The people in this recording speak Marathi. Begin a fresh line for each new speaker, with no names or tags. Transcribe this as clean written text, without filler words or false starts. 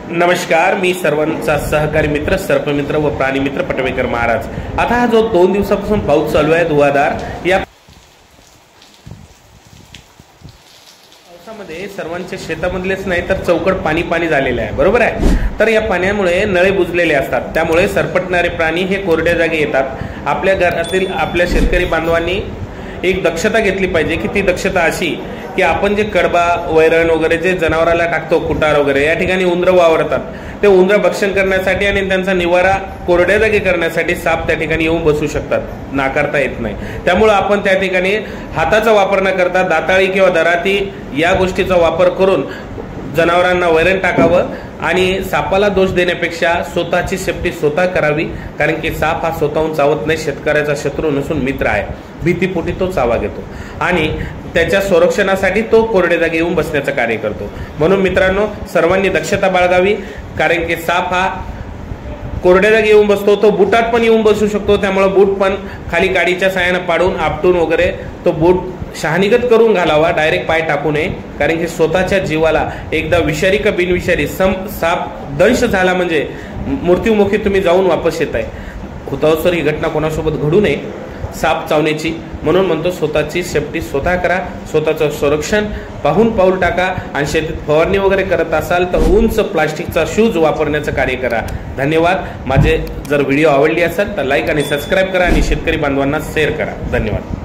नमस्कार, मी सर्वांचा सहकारी मित्र सर्पमित्र व प्राणीमित्र पटवेकर महाराज। आता हा जो 2 दिवसापासून पाऊस चालू आहे धुवाधार, या पावसामध्ये सर्वांच्या शेतामधलेच नाही तर चौकट पाणी झालेले आहे, बरोबर आहे। तर या पाण्यामुळे नळे बुजलेले असतात, त्यामुळे सरपटणारे प्राणी हे कोरड्या जागी येतात। आपल्या घरातील आपल्या शेतकरी बांधवांनी एक दक्षता घेतली पाहिजे की ती दक्षता अशी की आपण जे कडबा वैरण वगैरे जे जनावराला टाकतो, कुटार वगैरे, या ठिकाणी उंदरं वावरतात, ते उंदरं भक्षण करण्यासाठी आणि त्यांचा निवारा कोरड्या जागी करण्यासाठी साप त्या ठिकाणी येऊन बसू शकतात, नाकारता येत नाही। त्यामुळे आपण त्या ठिकाणी हाताचा वापर न करता दाताळी किंवा दराती या गोष्टीचा वापर करून जनावरांना वैरण टाकावं आणि सापाला दोष देण्यापेक्षा स्वतःची सेफ्टी स्वतः करावी, कारण की साप हा स्वतःहून चावत नाही, शेतकऱ्याचा शत्रू नसून मित्र आहे। भीतीपोटी तो चावा घेतो आणि त्याच्या संरक्षणासाठी तो कोरड्या जागी येऊन बसण्याचं कार्य करतो। म्हणून मित्रांनो, सर्वांनी दक्षता बाळगावी, कारण की साप हा कोरड्या जागी येऊन बसतो, तो बुटात पण येऊन बसू शकतो। त्यामुळे बूट पण खाली काडीच्या साहाय्याने पाडून आपटून वगैरे तो बूट शहानिगत करून घालावा, डायरेक्ट पाय टाकू नये, कारण की स्वतःच्या जीवाला एकदा विषारी का बिनविषारी साप दंश झाला म्हणजे मृत्युमुखी तुम्ही जाऊन वापस येत आहे। हुतावसर ही घटना कोणासोबत घडू नये साप चावण्याची, म्हणून म्हणतो स्वतःची सेफ्टी स्वतः करा, स्वतःचं संरक्षण पाहून पाऊल टाका आणि शेतीत फवारणी वगैरे करत असाल तर उंच प्लास्टिकचा शूज वापरण्याचं कार्य करा। धन्यवाद। माझे जर व्हिडिओ आवडली असेल तर लाईक आणि सबस्क्राईब करा आणि शेतकरी बांधवांना शेअर करा। धन्यवाद।